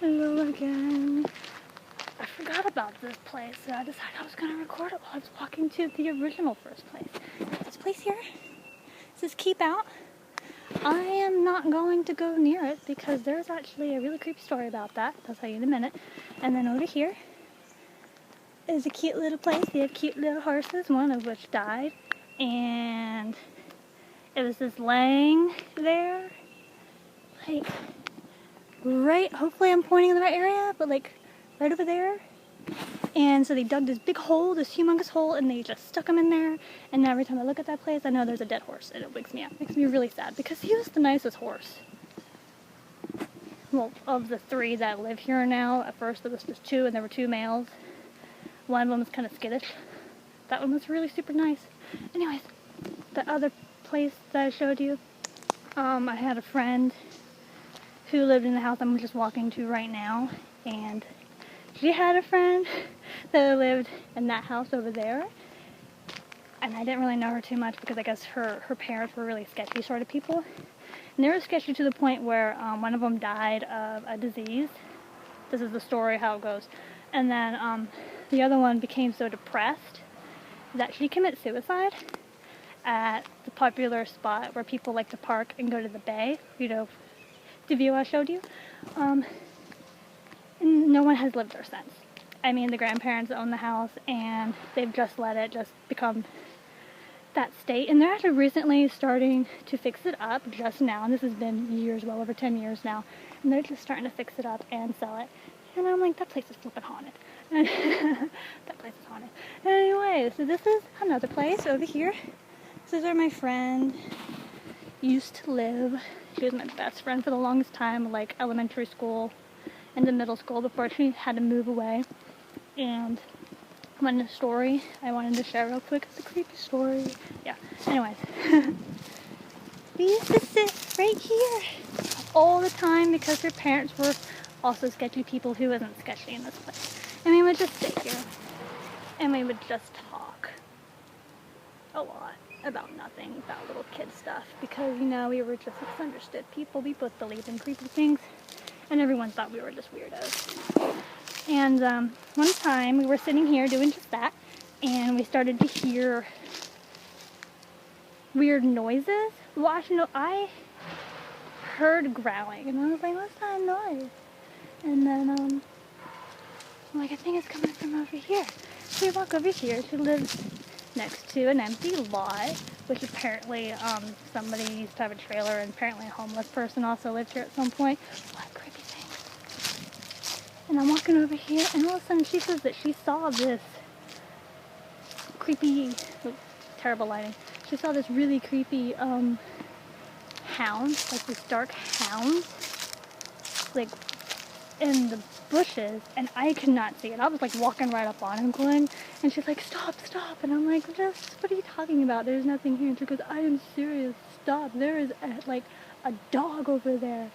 Hello again. I forgot about this place, so I decided I was going to record it while I was walking to the original first place. This place here, it says Keep Out. I am not going to go near it because there's actually a really creepy story about that. I'll tell you in a minute. And then over here is a cute little place. They have cute little horses, one of which died. And it was just laying there, like, right, hopefully I'm pointing in the right area, but like right over there. And so they dug this big hole, this humongous hole, and they just stuck him in there. And now every time I look at that place, I know there's a dead horse, and it wakes me up. It makes me really sad because he was the nicest horse. Well, of the three that live here now, at first there was just two, and there were two males. One of them was kind of skittish. That one was really super nice. Anyways, the other place that I showed you, I had a friend who lived in the house I'm just walking to right now, and she had a friend that lived in that house over there, and I didn't really know her too much because I guess her parents were really sketchy sort of people, and they were sketchy to the point where one of them died of a disease. This is the story, how it goes. And then the other one became so depressed that she committed suicide at the popular spot where people like to park and go to the bay, you know, the view I showed you. And no one has lived there since. I mean, the grandparents own the house, and they've just let it just become that state. And they're actually recently starting to fix it up just now. And this has been years, well over 10 years now. And they're just starting to fix it up and sell it. And I'm like, that place is flipping haunted. That place is haunted. Anyway, so this is another place over here. This is where my friend used to live. She was my best friend for the longest time, like elementary school into middle school, before she had to move away. And one story I wanted to share real quick. It's a creepy story. Yeah, anyways. We used to sit right here all the time because her parents were also sketchy people who wasn't sketchy in this place. And we would just sit here and we would just talk a lot about nothing, about little kid stuff, because, you know, we were just misunderstood people. We both believed in creepy things, and everyone thought we were just weirdos. And one time we were sitting here doing just that, and we started to hear weird noises. Well, actually, no, I heard growling, and I was like, what's that noise? And then I'm like, I think it's coming from over here. So we walk over here. She lives next to an empty lot, which apparently somebody used to have a trailer, and apparently a homeless person also lived here at some point. What creepy thing. And I'm walking over here, and all of a sudden she says that she saw this creepy, terrible lighting, she saw this really creepy hound, like this dark hound, like in the bushes, and I could not see it. I was like walking right up on him going, and she's like, stop, and I'm like, just, what are you talking about? There's nothing here. And she goes, I am serious, stop, there is like a dog over there.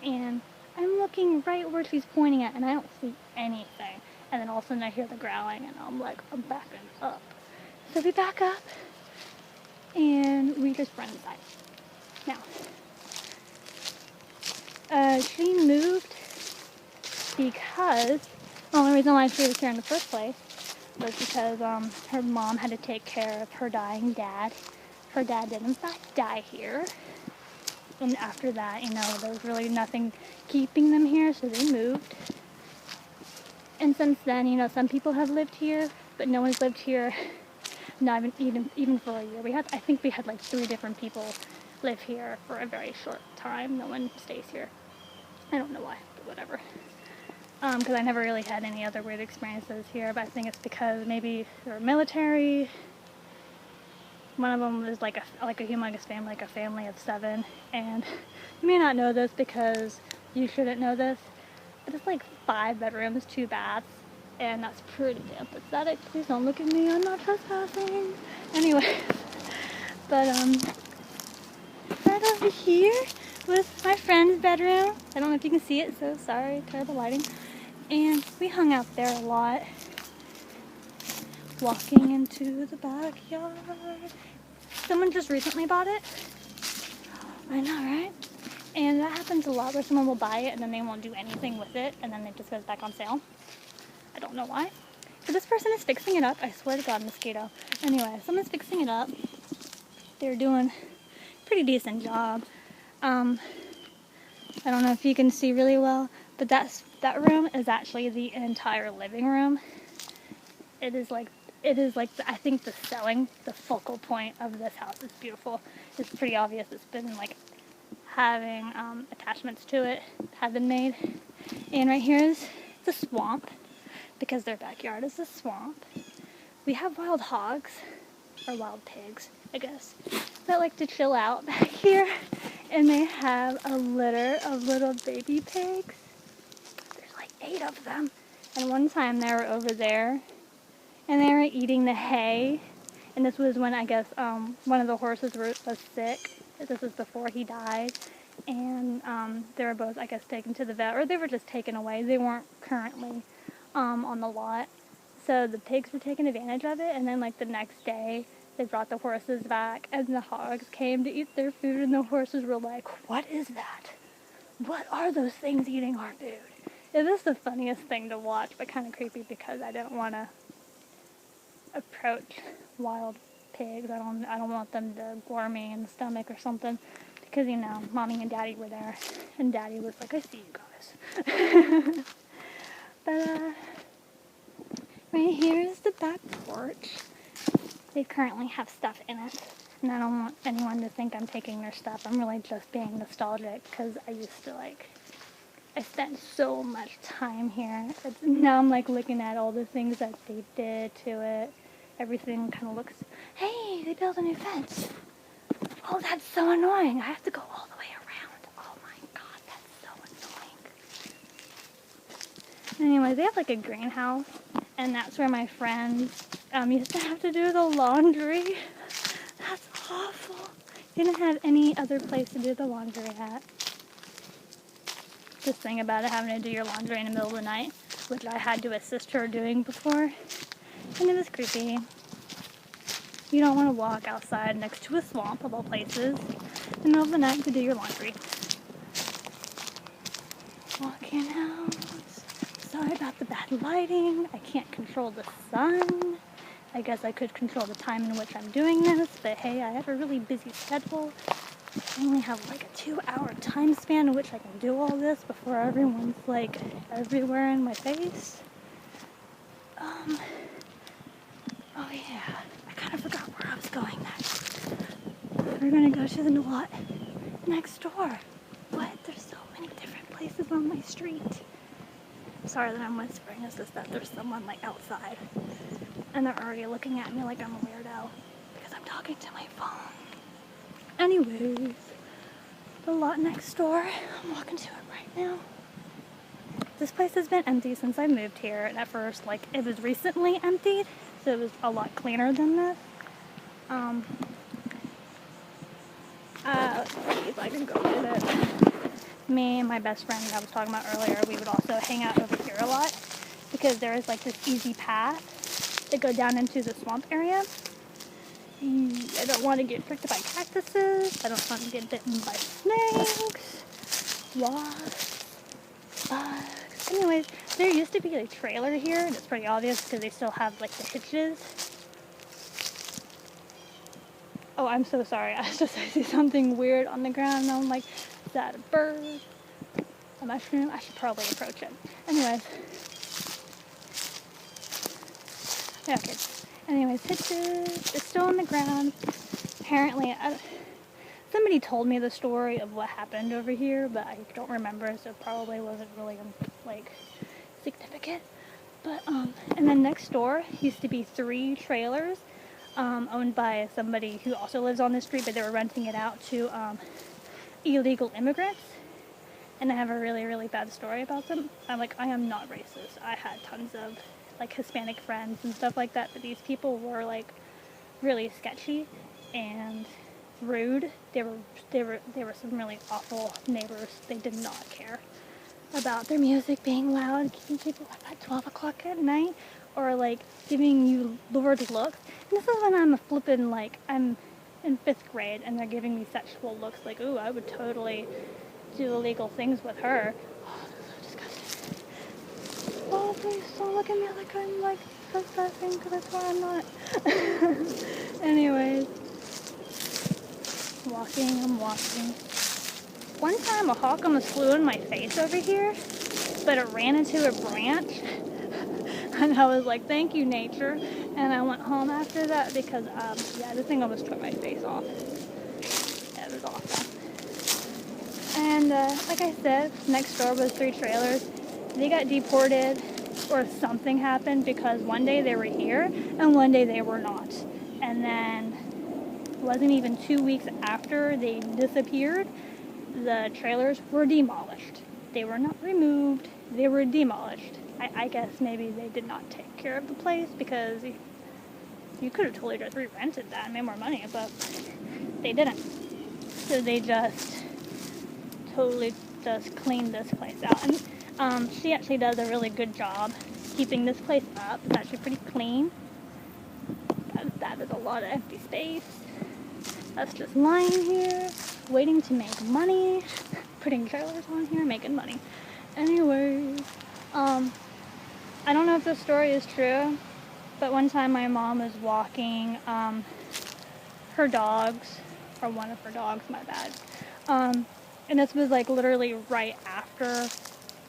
And I'm looking right where she's pointing at, and I don't see anything. And then all of a sudden I hear the growling, and I'm like, I'm backing up. So we back up, and we just run inside. Now, she moved because the only reason why she was here in the first place was because her mom had to take care of her dying dad. Her dad did in fact die here, and after that, you know, there was really nothing keeping them here, so they moved. And since then, you know, some people have lived here, but no one's lived here, not even for a year. I think we had like 3 different people live here for a very short time. No one stays here. I don't know why, but whatever. Because I never really had any other weird experiences here, but I think it's because maybe they're military. One of them was like a humongous family, like a family of 7, and you may not know this because you shouldn't know this, but it's like 5 bedrooms, 2 baths, and that's pretty damn pathetic. Please don't look at me, I'm not trespassing. Anyway, but right over here was my friend's bedroom. I don't know if you can see it, so sorry, terrible lighting. And we hung out there a lot, walking into the backyard. Someone just recently bought it. I know, right? And that happens a lot where someone will buy it and then they won't do anything with it and then it just goes back on sale. I don't know why. But this person is fixing it up. I swear to God, mosquito. Anyway, someone's fixing it up. They're doing a pretty decent job. I don't know if you can see really well, but that room is actually the entire living room. It is like I think the focal point of this house is beautiful. It's pretty obvious. It's been like having attachments to it have been made. And right here is the swamp, because their backyard is a swamp. We have wild hogs, or wild pigs, I guess, that like to chill out back here. And they have a litter of little baby pigs. There's like 8 of them. And one time they were over there, and they were eating the hay. And this was when, I guess, one of the horses was sick. This was before he died. And they were both, I guess, taken to the vet, or they were just taken away. They weren't currently on the lot. So the pigs were taking advantage of it, and then like the next day, they brought the horses back, and the hogs came to eat their food, and the horses were like, "What is that? What are those things eating our food?" It was the funniest thing to watch, but kind of creepy because I didn't want to approach wild pigs. I don't want them to gore me in the stomach or something, because you know, mommy and daddy were there, and daddy was like, "I see you guys." But right here is the back porch. They currently have stuff in it, and I don't want anyone to think I'm taking their stuff. I'm really just being nostalgic, because I spent so much time here. Now I'm like looking at all the things that they did to it. Everything kind of looks, hey, they built a new fence. Oh, that's so annoying. I have to go all the way around. Oh my God, that's so annoying. Anyway, they have like a greenhouse, and that's where my friends used to have to do the laundry. That's awful. Didn't have any other place to do the laundry at. This thing about it, having to do your laundry in the middle of the night, which I had to assist her doing before, and it was creepy. You don't want to walk outside next to a swamp, of all places, in the middle of the night to do your laundry. Walking out. Sorry about the bad lighting. I can't control the sun. I guess I could control the time in which I'm doing this, but hey, I have a really busy schedule. I only have like a 2-hour time span in which I can do all this before everyone's like everywhere in my face. Oh yeah, I kind of forgot where I was going next. We're gonna go to the lot next door. What? There's so many different places on my street. Sorry that I'm whispering, it's just that there's someone like outside, and they're already looking at me like I'm a weirdo because I'm talking to my phone. Anyways, the lot next door, I'm walking to it right now. This place has been empty since I moved here, and at first, like, it was recently emptied, so it was a lot cleaner than this. Let's see if I can go get it. Me and my best friend I was talking about earlier, we would also hang out over here a lot, because there is like this easy path to go down into the swamp area. I don't want to get pricked by cactuses. I don't want to get bitten by snakes, wasps, bugs. Anyways, there used to be a trailer here, and it's pretty obvious because they still have like the hitches. Oh, I'm so sorry. I see something weird on the ground, and I'm like, is that a bird? A mushroom? I should probably approach it. Anyways. Yeah, okay. Anyways, hitches. It's still on the ground. Apparently, somebody told me the story of what happened over here, but I don't remember, so it probably wasn't really, like, significant. But, and then next door used to be 3 trailers, owned by somebody who also lives on this street, but they were renting it out to, illegal immigrants. And I have a really, really bad story about them. I am not racist. I had tons of, like, Hispanic friends and stuff like that, but these people were, like, really sketchy and rude. They were some really awful neighbors. They did not care about their music being loud, keeping people up at 12 o'clock at night, or, like, giving you lurid looks. And this is when I'm flipping, like, I'm in 5th grade, and they're giving me sexual looks, like, ooh, I would totally do illegal things with her. Oh, that's so disgusting. Oh, please don't look at me like I'm like trespassing, because I swear I'm not. Anyways, I'm walking. One time a hawk almost flew in my face over here, but it ran into a branch. And I was like, thank you, nature. And I went home after that because, yeah, the thing almost tore my face off. Yeah, it was awful. And, like I said, next door was 3 trailers. They got deported, or something happened, because one day they were here, and one day they were not. And then, it wasn't even 2 weeks after they disappeared, the trailers were demolished. They were not removed, they were demolished. I guess maybe they did not take care of the place, because you could have totally just re-rented that and made more money, but they didn't. So they just totally just cleaned this place out. And she actually does a really good job keeping this place up. It's actually pretty clean. That is a lot of empty space. That's just lying here, waiting to make money, putting trailers on here, making money. Anyways, I don't know if this story is true, but one time my mom was walking her dogs, or one of her dogs, my bad. And this was like literally right after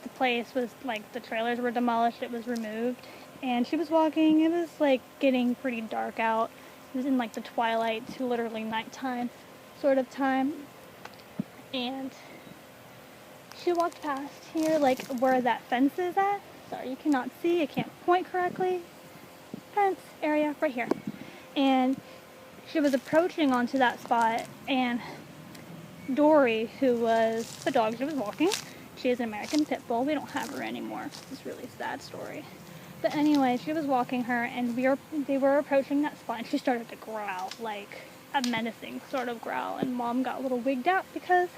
the place was like, the trailers were demolished, it was removed. And she was walking, it was like getting pretty dark out. It was in like the twilight to literally nighttime sort of time. And she walked past here, like where that fence is at. Sorry, you cannot see, I can't point correctly. Fence area right here. And she was approaching onto that spot, and Dory, who was the dog she was walking, she is an American Pit Bull. We don't have her anymore. It's a really sad story. But anyway, she was walking her, and they were approaching that spot, and she started to growl, like a menacing sort of growl. And Mom got a little wigged out, because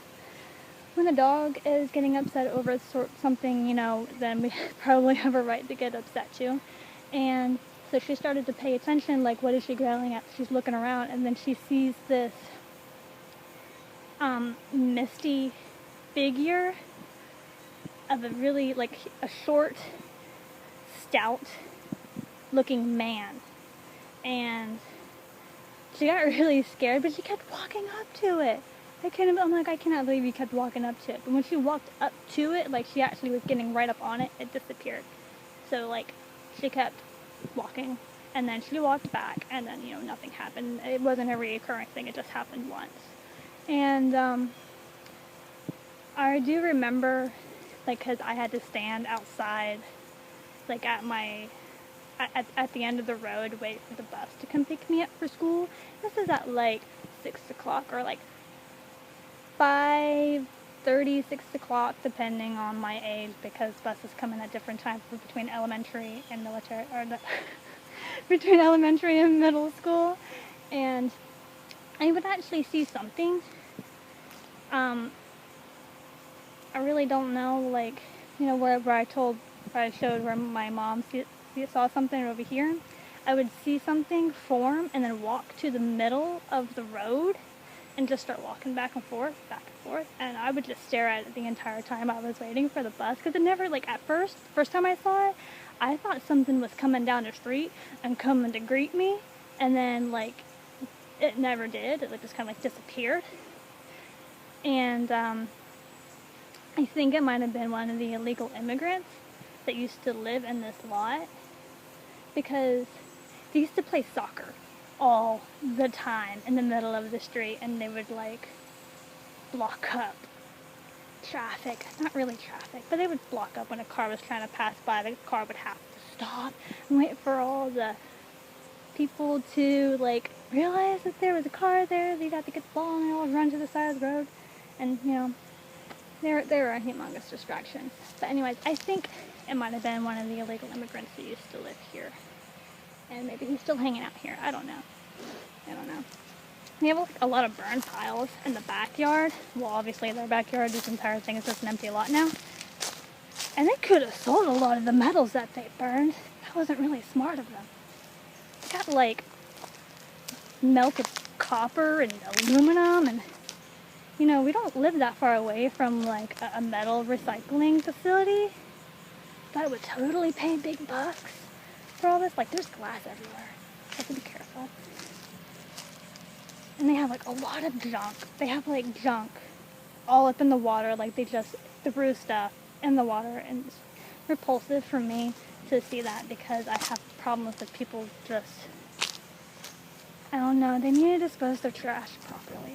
when the dog is getting upset over something, you know, then we probably have a right to get upset too. And so she started to pay attention, like, what is she growling at? She's looking around, and then she sees this misty figure of a really, like, a short, stout looking man. And she got really scared, but she kept walking up to it. I'm like, I cannot believe you kept walking up to it. But when she walked up to it, like she actually was getting right up on it, it disappeared. So like, she kept walking, and then she walked back, and then, you know, nothing happened. It wasn't a reoccurring thing, it just happened once. And I do remember, like, because I had to stand outside, like at the end of the road, wait for the bus to come pick me up for school. This is at like 6 o'clock, or like 5:30, 6 o'clock, depending on my age, because buses come in at different times between elementary and military, or between elementary and middle school. And I would actually see something. I really don't know, like, you know, where I showed where my mom saw something over here. I would see something form and then walk to the middle of the road and just start walking back and forth, and I would just stare at it the entire time I was waiting for the bus, because it never, like, at first time I saw it, I thought something was coming down the street and coming to greet me, and then, like, it never did. It, like, just kind of, like, disappeared. And I think it might have been one of the illegal immigrants that used to live in this lot, because they used to play soccer all the time in the middle of the street, and they would, like, block up traffic. Not really traffic, but they would block up when a car was trying to pass by. The car would have to stop and wait for all the people to, like, realize that there was a car there. They'd have to get the ball, and they all run to the side of the road. And, you know, they were a humongous distraction. But anyways, I think it might have been one of the illegal immigrants that used to live here. And maybe he's still hanging out here. I don't know. They have, like, a lot of burn piles in the backyard. Well, obviously their backyard, this entire thing is just an empty lot now. And they could have sold a lot of the metals that they burned. That wasn't really smart of them. They got, like, melted copper and aluminum, and you know, we don't live that far away from like a metal recycling facility. But I would totally pay big bucks for all this. Like, there's glass everywhere. I have to be careful. And they have like a lot of junk. They have like junk all up in the water. Like, they just threw stuff in the water, and it's repulsive for me to see that because I have problems with people just, I don't know, they need to dispose their trash properly.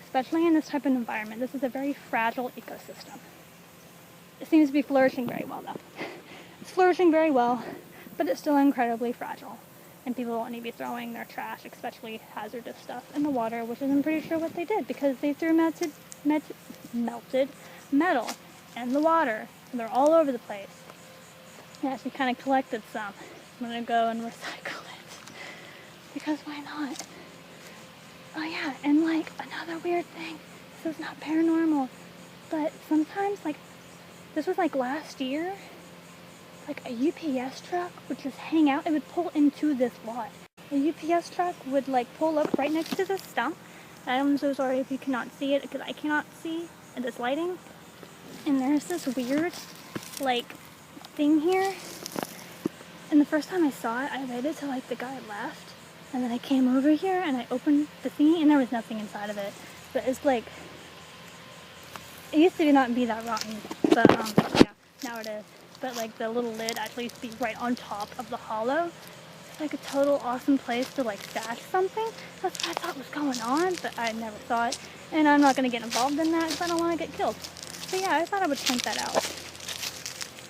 Especially in this type of environment. This is a very fragile ecosystem. It seems to be flourishing very well though. It's flourishing very well, but it's still incredibly fragile. And people don't need to be throwing their trash, especially hazardous stuff, in the water, which is, I'm pretty sure, what they did, because they threw melted metal in the water. And they're all over the place. I actually kind of collected some. I'm going to go and recycle it. Because why not? Oh yeah, and like another weird thing, this is not paranormal, but sometimes, like, this was like last year, like a UPS truck would just hang out. It would pull into this lot. A UPS truck would like pull up right next to this stump. I'm so sorry if you cannot see it, because I cannot see in this lighting. And there's this weird like thing here. And the first time I saw it, I waited till like the guy left. And then I came over here and I opened the thingy and there was nothing inside of it. But it's like, it used to not be that rotten, but yeah, now it is. But like the little lid actually used to be right on top of the hollow. It's like a total awesome place to like stash something. That's what I thought was going on, but I never saw it. And I'm not going to get involved in that because I don't want to get killed. So yeah, I thought I would point that out.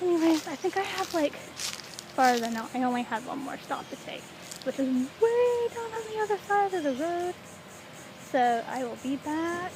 Anyways, I think I have like, as far as I know, I only have one more stop to take, which is way down on the other side of the road. So I will be back